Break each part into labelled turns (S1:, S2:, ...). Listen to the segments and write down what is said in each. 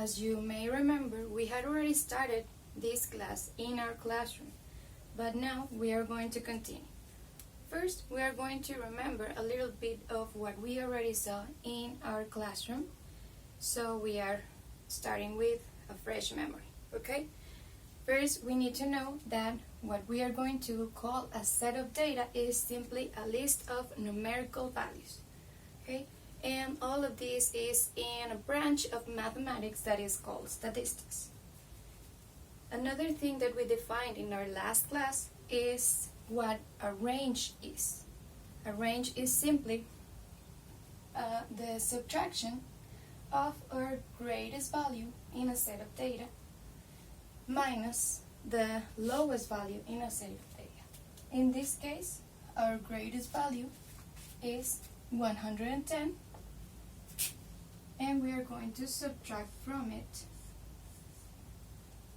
S1: as you may remember, we had already started this class in our classroom, but now we are going to continue. First, we are going to remember a little bit of what we already saw in our classroom. So we are starting with a fresh memory, okay? First, we need to know that what we are going to call a set of data is simply a list of numerical values, okay? And all of this is in a branch of mathematics that is called statistics. Another thing that we defined in our last class is what a range is. A range is simply the subtraction of our greatest value in a set of data minus the lowest value in a set of data. In this case, our greatest value is 110, and we are going to subtract from it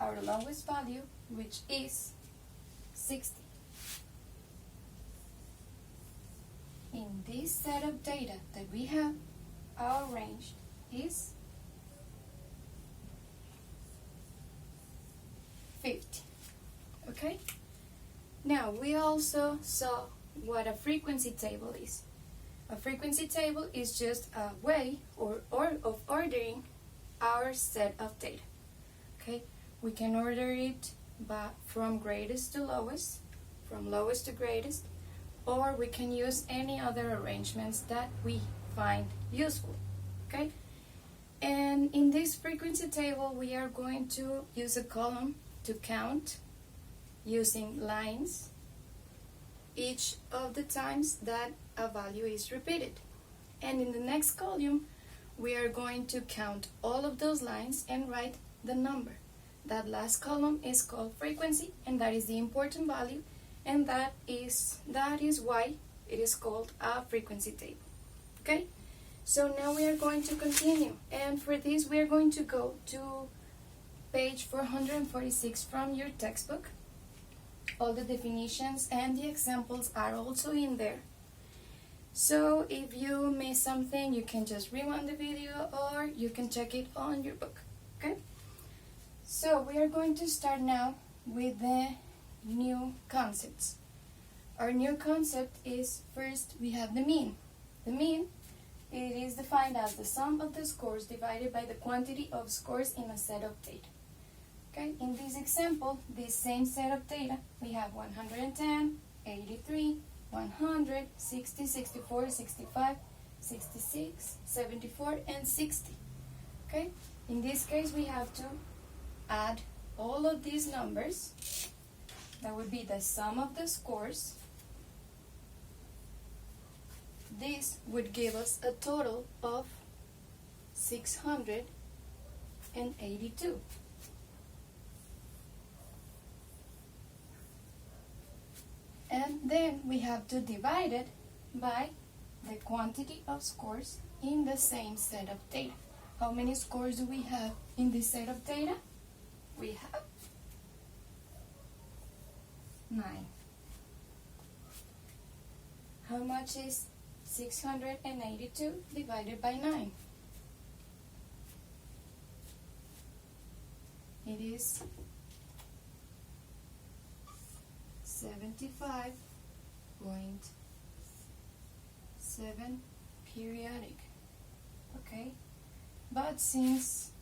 S1: our lowest value, which is 60. In this set of data that we have, our range is 50. Okay? Now, we also saw what a frequency table is. A frequency table is just a way of ordering our set of data. Okay? We can order it from greatest to lowest, from lowest to greatest, or we can use any other arrangements that we find useful. Okay? And in this frequency table, we are going to use a column to count using lines each of the times that a value is repeated. And in the next column, we are going to count all of those lines and write the number. That last column is called frequency, and that is the important value, and that is why it is called a frequency table. Okay? So now we are going to continue, and for this we are going to go to page 446 from your textbook. All the definitions and the examples are also in there. So if you miss something, you can just rewind the video or you can check it on your book. Okay? So we are going to start now with the new concepts. Our new concept is, first we have the mean. The mean, it is defined as the sum of the scores divided by the quantity of scores in a set of data. Okay, in this example, this same set of data, we have 110, 83, 100, 60, 64, 65, 66, 74, and 60. Okay, in this case, we have to add all of these numbers. That would be the sum of the scores. This would give us a total of 682. And then we have to divide it by the quantity of scores in the same set of data. How many scores do we have in this set of data? We have 9. How much is 682 divided by 9? It is 75.7 periodic. Okay, but since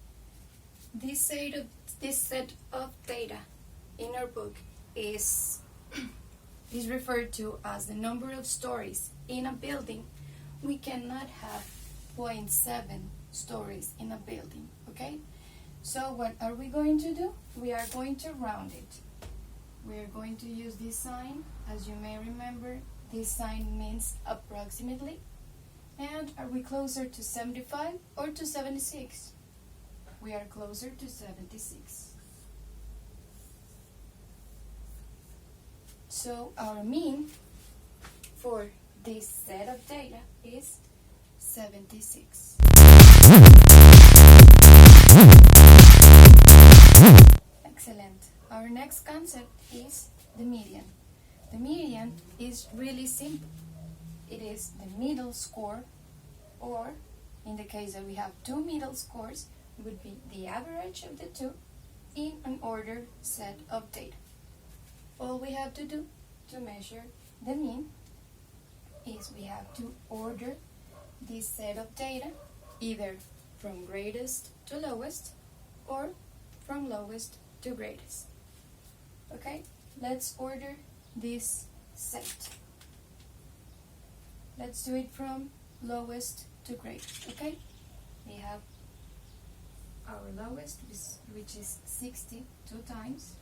S1: this set of data in our book is referred to as the number of stories in a building, we cannot have 0.7 stories in a building. Okay, so what are we going to do? We are going to round it. We are going to use this sign. As you may remember, this sign means approximately. And are we closer to 75 or to 76? We are closer to 76. So our mean for this set of data is 76. Excellent. Our next concept is the median. The median is really simple. It is the middle score, or in the case that we have two middle scores, would be the average of the two in an ordered set of data. All we have to do to measure the mean is we have to order this set of data either from greatest to lowest or from lowest to greatest. Okay, let's order this set. Let's do it from lowest to greatest. Okay, we have our lowest, which is 62 times.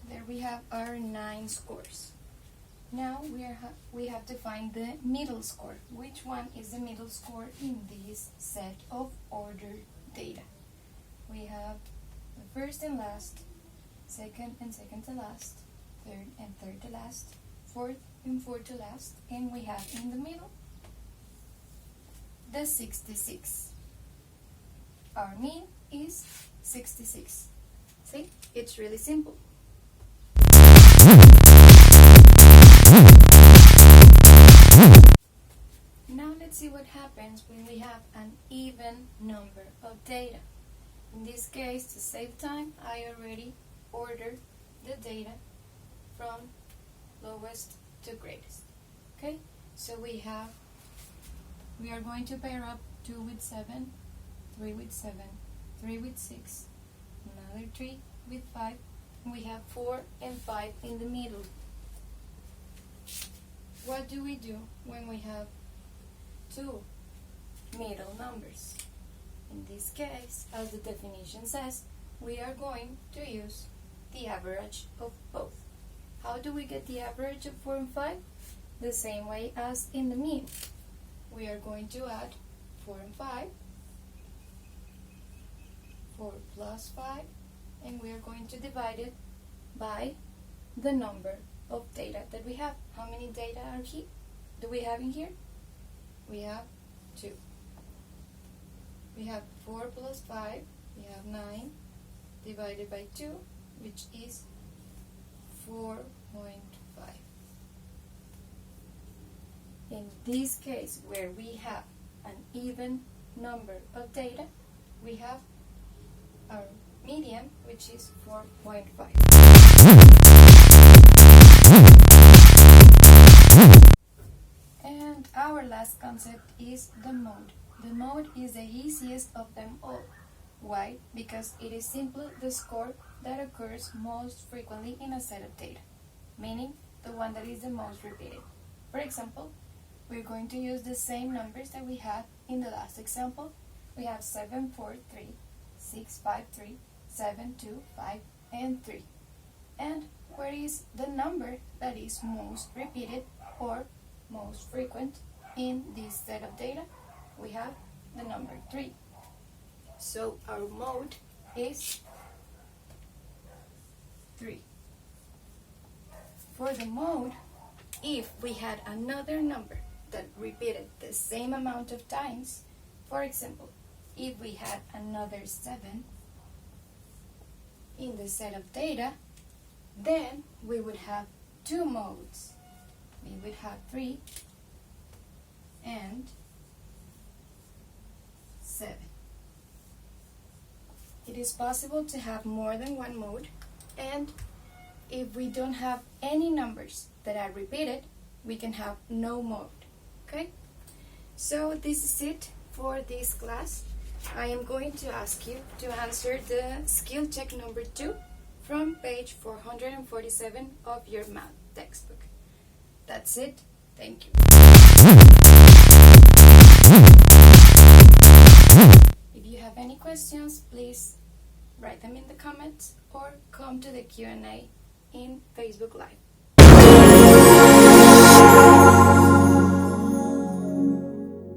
S1: There we have our 9 scores. Now we have to find the middle score. Which one is the middle score in this set of ordered data? We have the first and last, second and second to last, third and third to last, fourth and fourth to last, and we have in the middle the 66. Our mean is 66. See, it's really simple. Now let's see what happens when we have an even number of data. In this case, to save time, I already ordered the data from lowest to greatest. Okay, so we are going to pair up 2 with 7, 3 with 7, 3 with 6, another 3 with 5, and we have 4 and 5 in the middle. What do we do when we have two middle numbers? In this case, as the definition says, we are going to use the average of both. How do we get the average of 4 and 5? The same way as in the mean. We are going to add 4 and 5, 4 plus 5, and we are going to divide it by the number of data that we have. How many data do we have in here? We have 2. We have 4 plus 5, we have 9, divided by 2, which is 4.5. In this case, where we have an even number of data, we have our median, which is 4.5. And our last concept is the mode. The mode is the easiest of them all. Why? Because it is simply the score that occurs most frequently in a set of data, meaning the one that is the most repeated. For example, we're going to use the same numbers that we had in the last example. We have 7, 4, 3, 6, 5, 3, 7, 2, 5, and 3. And where is the number that is most repeated or most frequent in this set of data? We have the number 3. So our mode is 3. For the mode, if we had another number that repeated the same amount of times, for example, if we had another 7 in the set of data, then we would have 2 modes. We would have 3 and 7. It is possible to have more than one mode, and if we don't have any numbers that are repeated, we can have no mode. Okay? So this is it for this class. I am going to ask you to answer the skill check number 2 from page 447 of your math textbook. That's it. Thank you. If you have any questions, please write them in the comments or come to the Q&A in Facebook Live.